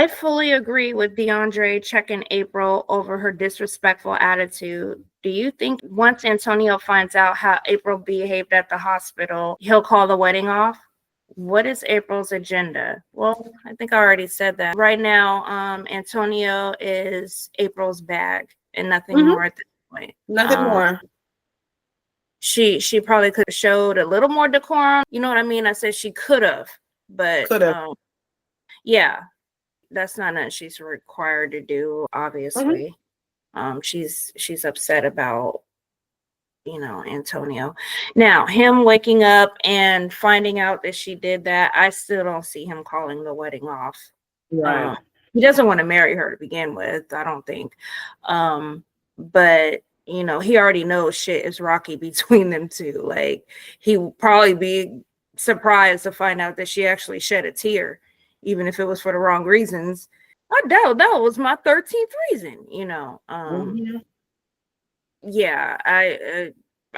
I fully agree with DeAndre checking April over her disrespectful attitude. Do you think once Antonio finds out how April behaved at the hospital, he'll call the wedding off? What is April's agenda? Well, I think I already said that. Right now, Antonio is April's bag and nothing more at this point. Nothing more. She probably could have showed a little more decorum. You know what I mean? I said she could have, but yeah, that's not nothing she's required to do, obviously. She's upset about, Antonio. Now, him waking up and finding out that she did that, I still don't see him calling the wedding off. Right. He doesn't want to marry her to begin with, I don't think. But he already knows shit is rocky between them two. Like, he will probably be surprised to find out that she actually shed a tear, even if it was for the wrong reasons. I doubt that was my 13th reason, Yeah, I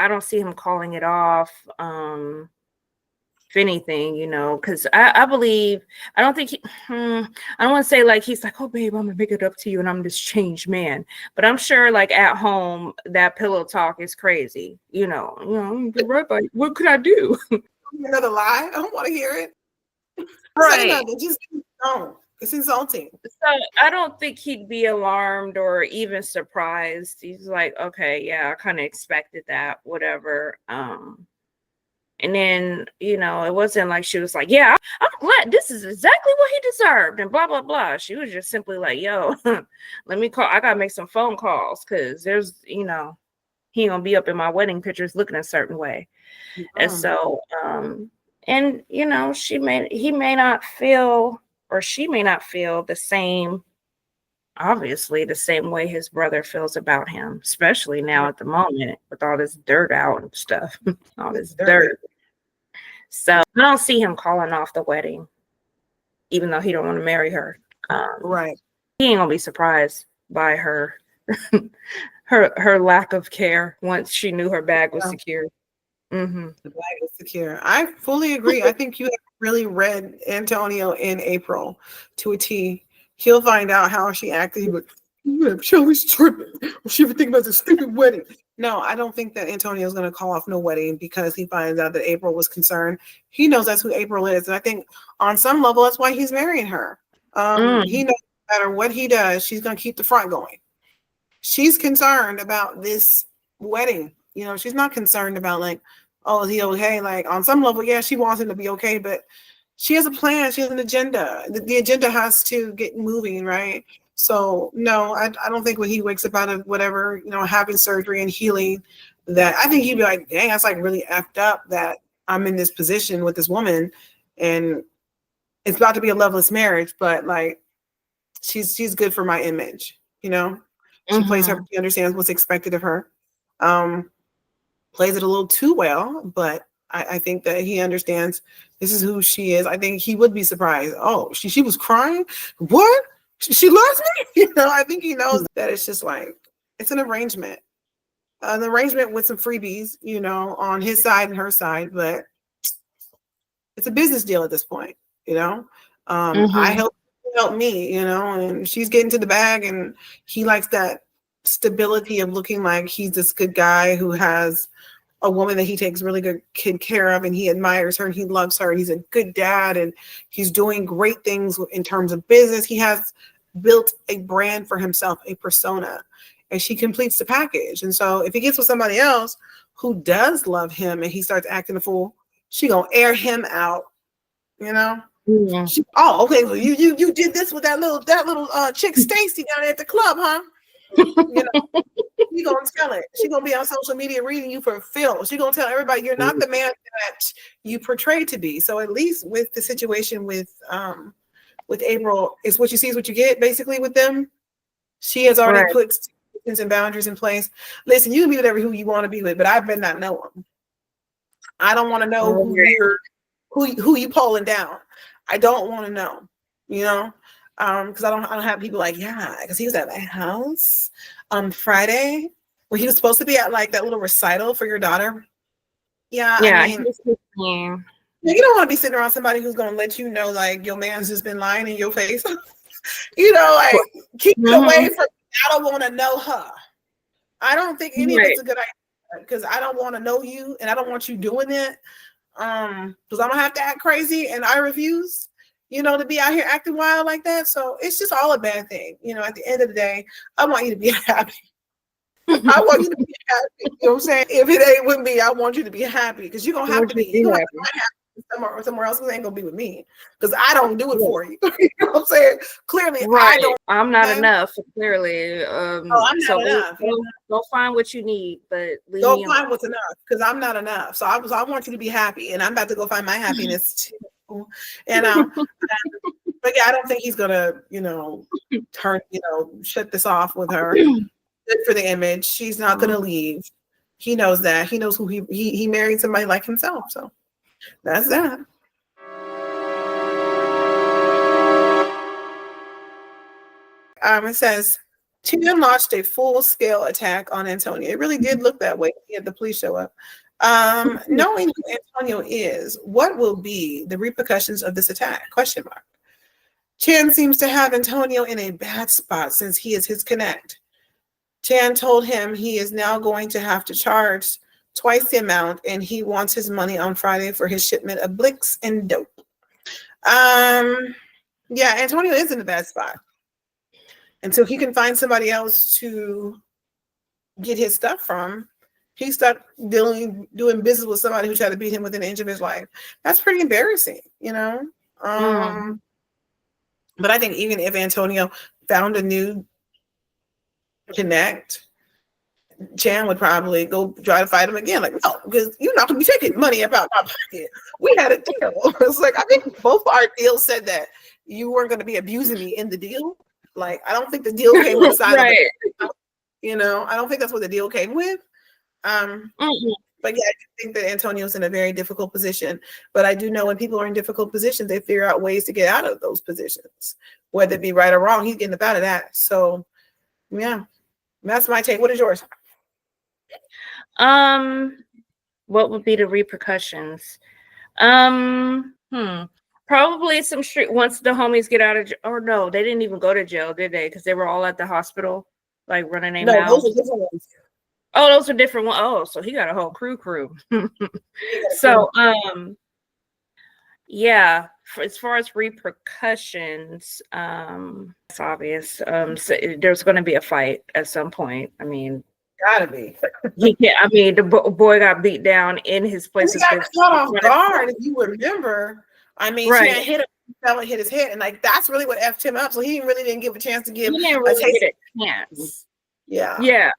don't see him calling it off. If anything, because I believe, I don't think I don't want to say like he's like, oh babe, I'm gonna make it up to you and I'm this changed man, but I'm sure like at home that pillow talk is crazy. Right, but what could I do? Another lie? I don't want to hear it. Right. Just don't. It's insulting. So I don't think he'd be alarmed or even surprised. He's like, okay, yeah, I kind of expected that, whatever. And then, it wasn't like she was like, yeah, I'm glad this is exactly what he deserved and blah, blah, blah. She was just simply like, yo, let me call. I got to make some phone calls because there's, he ain't going to be up in my wedding pictures looking a certain way. And so, and, he may not feel, or she may not feel the same, obviously the same way his brother feels about him, especially now at the moment with all this dirt out and stuff, all this dirt. So I don't see him calling off the wedding, even though he don't want to marry her. Right. He ain't gonna be surprised by her her lack of care once she knew her bag was secure. The bag is secure. I fully agree. I think you have really read Antonio in April to a T. He'll find out how she acted. But Shelly's tripping. She would think about the stupid wedding. No, I don't think that Antonio's going to call off no wedding because he finds out that April was concerned. He knows that's who April is. And I think on some level, that's why he's marrying her. He knows no matter what he does, she's going to keep the front going. She's concerned about this wedding. She's not concerned about like, oh, is he okay? Like on some level, yeah, she wants him to be okay, but she has a plan. She has an agenda. The agenda has to get moving, right? So no, I don't think when he wakes up out of whatever, having surgery and healing, that I think he'd be like, dang, that's like really effed up that I'm in this position with this woman and it's about to be a loveless marriage, but like she's good for my image, She plays her, she understands what's expected of her. Plays it a little too well, but I think that he understands this is who she is. I think he would be surprised. Oh, she was crying? What? She loves me? I think he knows that it's just like, it's an arrangement. An arrangement with some freebies, on his side and her side, but it's a business deal at this point, I help me, and she's getting to the bag and he likes that stability of looking like he's this good guy who has a woman that he takes really good care of and he admires her and he loves her and he's a good dad and he's doing great things in terms of business. He has built a brand for himself, a persona, and she completes the package. And so if he gets with somebody else who does love him and he starts acting a fool, she gonna air him out, okay, well, you did this with that little chick Stacy down at the club, huh? She gonna tell it. She gonna be on social media reading you for Phil. She gonna tell everybody you're not the man that you portrayed to be. So at least with the situation with April, is what you see is what you get. Basically, with them, she has already put and boundaries in place. Listen, you can be whatever who you want to be with, but I better not know them. I don't want to know who you pulling down. I don't want to know. Because I don't have people like, yeah, because he was at my house on Friday when he was supposed to be at like that little recital for your daughter. Yeah, I mean, you don't want to be sitting around somebody who's going to let you know like your man's just been lying in your face. Like keep it away Mm-hmm. from me. I don't want to know her. I don't think any of Right. it's a good idea because I don't want to know you and I don't want you doing it. Because I'm gonna have to act crazy and I refuse, to be out here acting wild like that. So it's just all a bad thing. At the end of the day, I want you to be happy. I want you to be happy. You know what I'm saying? If it ain't with me, I want you to be happy because you're gonna have to be. You're gonna have to find happy somewhere else because it ain't gonna be with me. Because I don't do it for you. You know what I'm saying? Clearly, Right. I don't. I'm not enough, clearly. I'm not enough. Go find what you need, but leave Go me find alone. what's enough because I'm not enough. So I want you to be happy, and I'm about to go find my happiness too. And but yeah, I don't think he's gonna, turn, shut this off with her. Good for the image. She's not gonna leave. He knows that. He knows who he married somebody like himself. So that's that. It says Tim launched a full-scale attack on Antonio. It really did look that way. He had the police show up. Knowing who Antonio is, what will be the repercussions of this attack? Question mark. Chan seems to have Antonio in a bad spot since he is his connect. Chan told him he is now going to have to charge twice the amount, and he wants his money on Friday for his shipment of blicks and dope. Yeah, Antonio is in a bad spot. Until he can find somebody else to get his stuff from, he's stuck doing business with somebody who tried to beat him within an inch of his life. That's pretty embarrassing, But I think even if Antonio found a new connect, Chan would probably go try to fight him again. Like, no, because you're not going to be taking money out my pocket. We had a deal. It's like, I think both our deals said that you weren't going to be abusing me in the deal. Like, I don't think the deal came with a sign Right. of it. I don't think that's what the deal came with. But yeah, I think that Antonio's in a very difficult position. But I do know when people are in difficult positions, they figure out ways to get out of those positions, whether it be right or wrong. He's getting up out of that. So yeah, that's my take. What is yours? What would be the repercussions? Probably some street once the homies get out of jail. Or no, they didn't even go to jail, did they? Because they were all at the hospital, like running their mouths. Those are different ones. Oh, those are different ones. Oh, so he got a whole crew. So, yeah, as far as repercussions, it's obvious. So there's going to be a fight at some point. I mean, gotta be. He can't. I mean, the boy got beat down in his place. He got caught off guard, if you remember. I mean, right. She hit him, fell and hit his head, and like that's really what effed him up. So he really didn't give a chance to give. He didn't really get a chance. Yeah.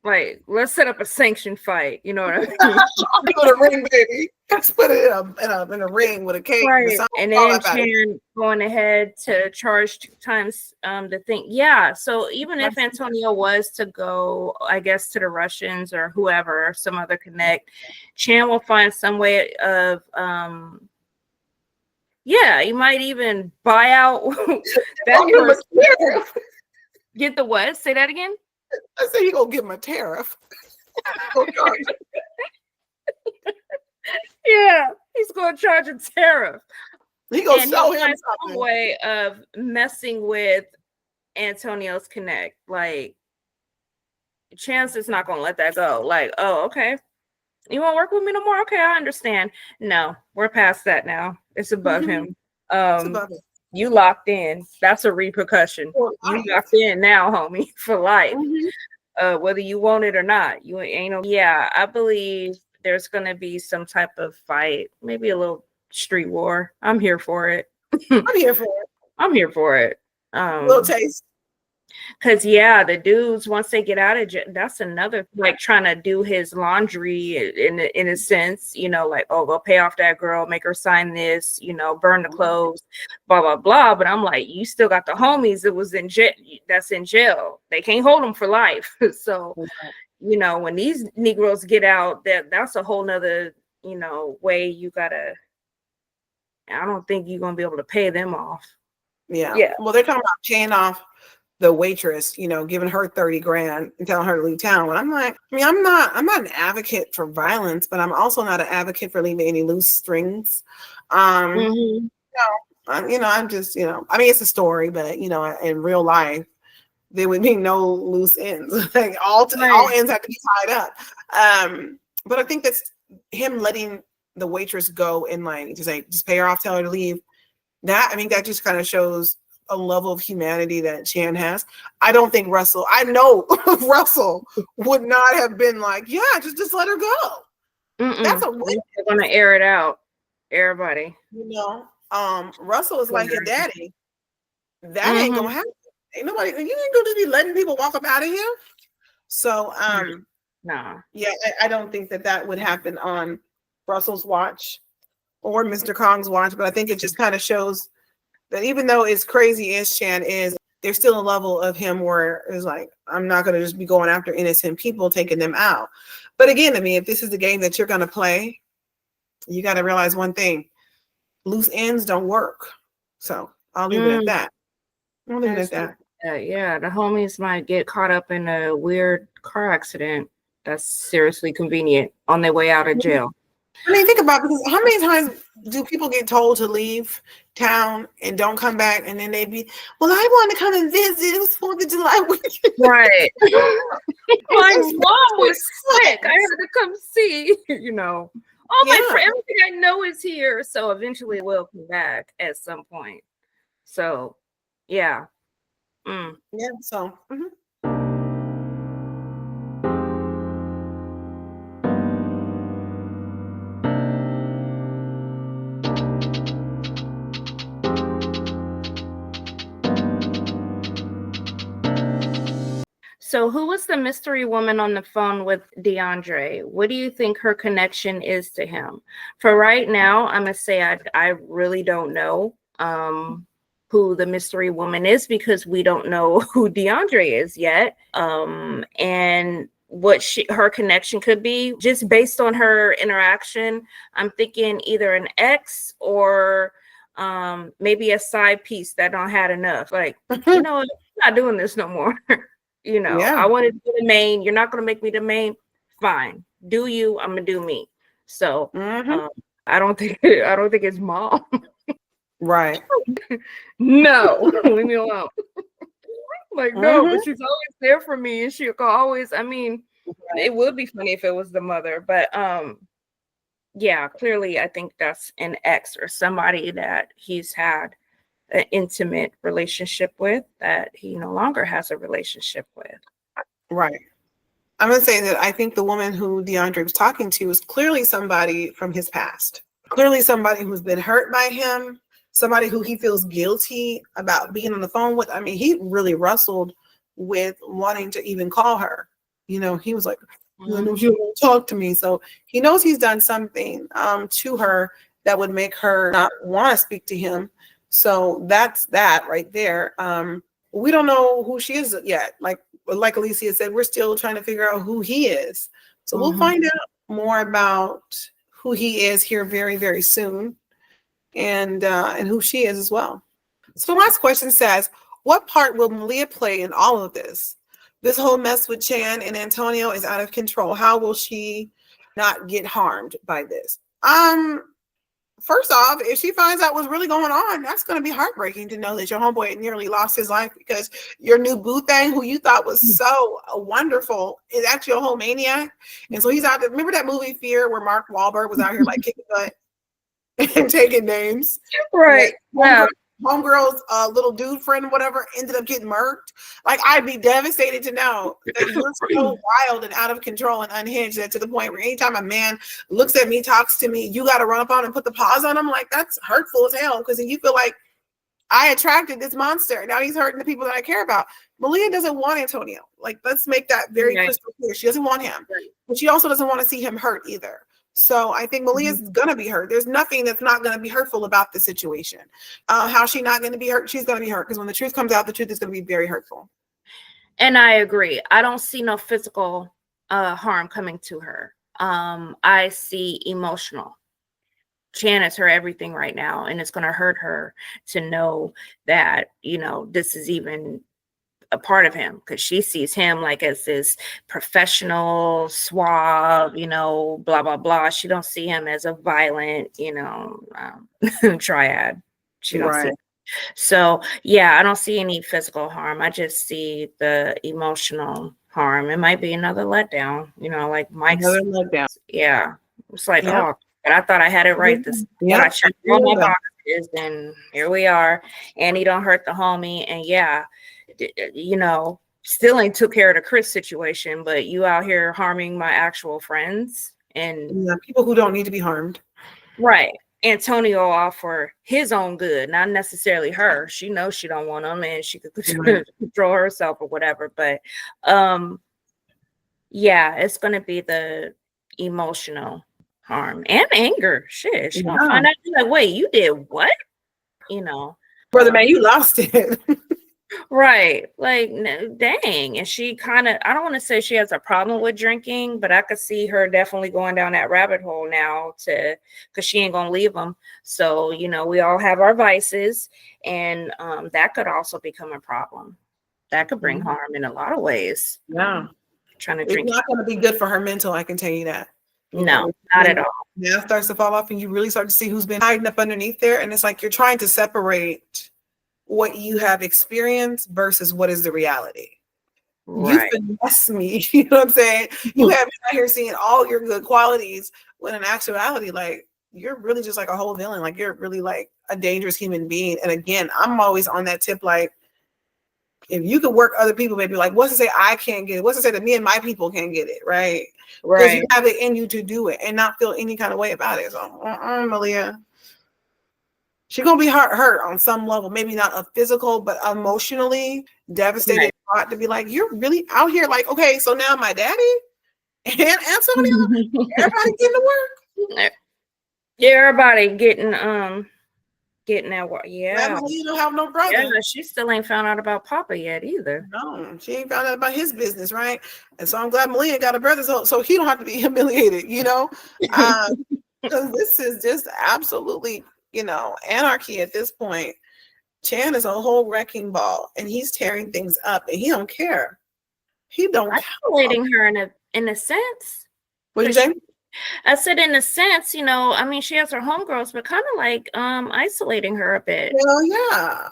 Like, let's set up a sanctioned fight. You know what I mean? Put a ring, baby. Let's put it in a ring with a cake. Right. And then Chan going ahead to charge 2 times the thing. Yeah. So even if Antonio was to go, I guess, to the Russians or whoever, some other connect, Chan will find some way of you might even buy out that person. Get the what? Say that again. I said he gonna give him a tariff. Yeah, he's gonna charge a tariff. He gonna sell him some way of messing with Antonio's connect. Like, Chance is not gonna let that go. Like, oh, okay, you won't work with me no more? Okay, I understand. No, we're past that now. It's above him. It's above him. You locked in. That's a repercussion. You locked in now, homie, for life. Whether you want it or not. You ain't no. Yeah, I believe there's gonna be some type of fight, maybe a little street war. I'm here for it. I'm here for it. Little taste. Because the dudes, once they get out of jail, that's another, like, trying to do his laundry in a sense, like, oh, go pay off that girl, make her sign this, burn the clothes, blah blah blah. But I'm like, you still got the homies that was in jail, that's in jail. They can't hold them for life. So when these Negroes get out, that's a whole nother way you gotta. I don't think you're gonna be able to pay them off. Yeah. Well, they're talking about paying off the waitress, giving her 30 grand and telling her to leave town. And I'm like, I'm not an advocate for violence, but I'm also not an advocate for leaving any loose strings. I'm just, I mean, it's a story, but in real life, there would be no loose ends. Like all ends have to be tied up. But I think that's him letting the waitress go and like just pay her off, tell her to leave. That, I mean, that just kind of shows a level of humanity that Chan has. I don't think Russell, I know Russell would not have been like, yeah, just let her go. That's a win. They're gonna air it out. Everybody. Russell is like your daddy. That ain't gonna happen. Ain't nobody, you ain't gonna just be letting people walk up out of here. So no. Yeah, I don't think that would happen on Russell's watch or Mr. Kong's watch, but I think it just kind of shows that even though it's crazy as Chan is, there's still a level of him where it's like, I'm not going to just be going after innocent people, taking them out. But again, I mean, if this is the game that you're going to play, you got to realize one thing: loose ends don't work. So I'll leave it at that. I'll leave it at that. Yeah, the homies might get caught up in a weird car accident that's seriously convenient on their way out of jail. I mean, think about it, because how many times do people get told to leave town and don't come back, and then they be, well, I want to come and visit. It was 4th of July weekend. Right. My mom was sick. I had to come see, all my friends, everything I know is here. So eventually we'll come back at some point. So, yeah. Yeah, so. So who was the mystery woman on the phone with DeAndre? What do you think her connection is to him? For right now, I'm going to say I really don't know who the mystery woman is, because we don't know who DeAndre is yet. And what her connection could be, just based on her interaction. I'm thinking either an ex or maybe a side piece that don't had enough. Like, I'm not doing this no more. I wanted to be the main. You're not going to make me the main. Fine. Do you? I'm going to do me. So I don't think it's mom. Right. No, leave me alone. Like, no, but she's always there for me. And she'll always, I mean, it would be funny if it was the mother. But yeah, clearly I think that's an ex or somebody that he's had an intimate relationship with that he no longer has a relationship with. Right. I'm going to say that I think the woman who DeAndre was talking to is clearly somebody from his past. Clearly somebody who's been hurt by him, somebody who he feels guilty about being on the phone with. I mean, he really wrestled with wanting to even call her. He was like, I know she won't talk to me. So he knows he's done something to her that would make her not want to speak to him. So that's that right there. We don't know who she is yet. Like Alicia said, we're still trying to figure out who he is. So we'll find out more about who he is here very, very soon, and who she is as well. So the last question says, what part will Malia play in all of this? This whole mess with Chan and Antonio is out of control. How will she not get harmed by this? First off, if she finds out what's really going on, that's going to be heartbreaking to know that your homeboy nearly lost his life because your new boo thing, who you thought was so wonderful, is actually a whole maniac. And so he's out there. Remember that movie Fear, where Mark Wahlberg was out here like kicking butt and taking names? Right. Yeah. Homegirl's little dude friend, whatever, ended up getting murked. Like, I'd be devastated to know that you're so wild and out of control and unhinged that to the point where anytime a man looks at me, talks to me, you got to run up on him and put the paws on him. Like, that's hurtful as hell, because then you feel like I attracted this monster. Now he's hurting the people that I care about. Malia doesn't want Antonio. Like, let's make that very crystal clear. She doesn't want him, but she also doesn't want to see him hurt either. So I think Malia's gonna be hurt. There's nothing that's not gonna be hurtful about the situation. How's she not gonna be hurt? She's gonna be hurt, because when the truth comes out, the truth is gonna be very hurtful. And I agree. I don't see no physical harm coming to her. I see emotional. Chan is her everything right now, and it's gonna hurt her to know that, this is even a part of him, because she sees him like as this professional, suave, blah blah blah. She don't see him as a violent, triad. She don't see. Right. So yeah, I don't see any physical harm. I just see the emotional harm. It might be another letdown, like Mike's. Another letdown. Yeah. It's like, Yep. oh, but I thought I had it right. This Yep. I checked all my boxes, and here we are. And he don't hurt the homie. And yeah, still ain't took care of the Chris situation, but you out here harming my actual friends and people who don't need to be harmed. Right. Antonio off for his own good, not necessarily her. She knows she don't want him and she could control herself or whatever. But yeah, it's gonna be the emotional harm and anger. Shit. She gonna find out like, wait, you did what? Brother man, you lost it. Right. Like, dang. And she I don't want to say she has a problem with drinking, but I could see her definitely going down that rabbit hole now because she ain't going to leave them. So, we all have our vices, and that could also become a problem. That could bring harm in a lot of ways. Yeah. Trying to drink. It's not going to be good for her mental, I can tell you that. No, not at all. Now starts to fall off and you really start to see who's been hiding up underneath there. And it's like you're trying to separate what you have experienced versus what is the reality. Right. You finesse me. You know what I'm saying? You have me out here seeing all your good qualities when in actuality, like, you're really just like a whole villain. Like, you're really like a dangerous human being. And again, I'm always on that tip, like, if you could work other people, maybe like, what's to say I can't get it? What's to say that me and my people can't get it? Right. Because you have it in you to do it and not feel any kind of way about it. So, Malia. She's going to be hurt on some level, maybe not a physical, but emotionally devastated. To be like, you're really out here like, okay, so now my daddy and Antonio, everybody getting to work. Yeah, everybody getting that work. Yeah. You don't have no brother. Yeah, she still ain't found out about Papa yet either. No, she ain't found out about his business, right? And so I'm glad Malia got a brother so he don't have to be humiliated, because this is just absolutely anarchy at this point. Chan is a whole wrecking ball and he's tearing things up and he don't care. He don't isolating her in a sense. What you saying? I said in a sense, she has her homegirls, but kind of like isolating her a bit. Well, yeah.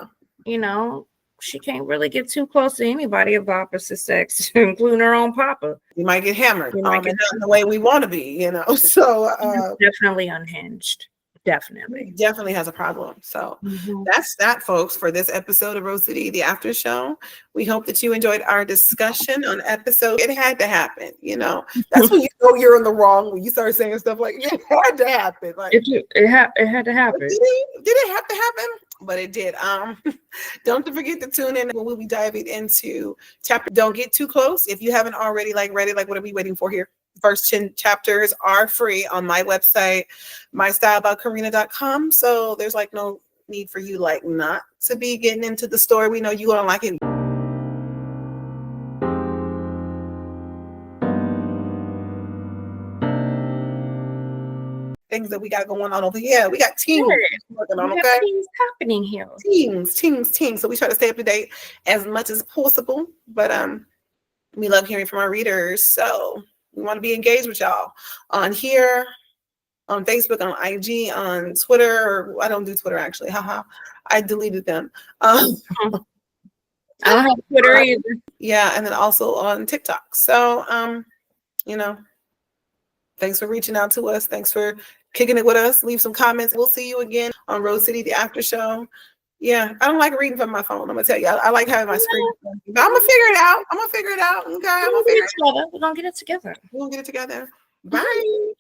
She can't really get too close to anybody of opposite sex, including her own papa. You might get hammered. You might get not the way we want to be, So definitely unhinged. Definitely has a problem. So that's that, folks, for this episode of Rose City, the after show. We hope that you enjoyed our discussion on episode. It had to happen, That's when you know you're in the wrong, when you start saying stuff like it had to happen. Like it had to happen. Did it have to happen? But it did. Don't forget to tune in when we'll be diving into chapter. Don't get too close. If you haven't already read it, what are we waiting for here? First 10 chapters are free on my website, mystylebykarina.com. So there's no need for you not to be getting into the story. We know you gonna like it. Things that we got going on over here. We got teams working on, okay? Teams happening here. Teams. So we try to stay up to date as much as possible. But we love hearing from our readers. So we want to be engaged with y'all on here, on Facebook, on IG, on Twitter. I don't do Twitter, actually. Haha. I deleted them. I don't have Twitter either. Yeah, and then also on TikTok. So, thanks for reaching out to us. Thanks for kicking it with us. Leave some comments. We'll see you again on Rose City, the after show. Yeah, I don't like reading from my phone. I'm gonna tell you, I like having my screen. But I'm gonna figure it out. Okay, I'm gonna figure it out. We're gonna get it together. Bye.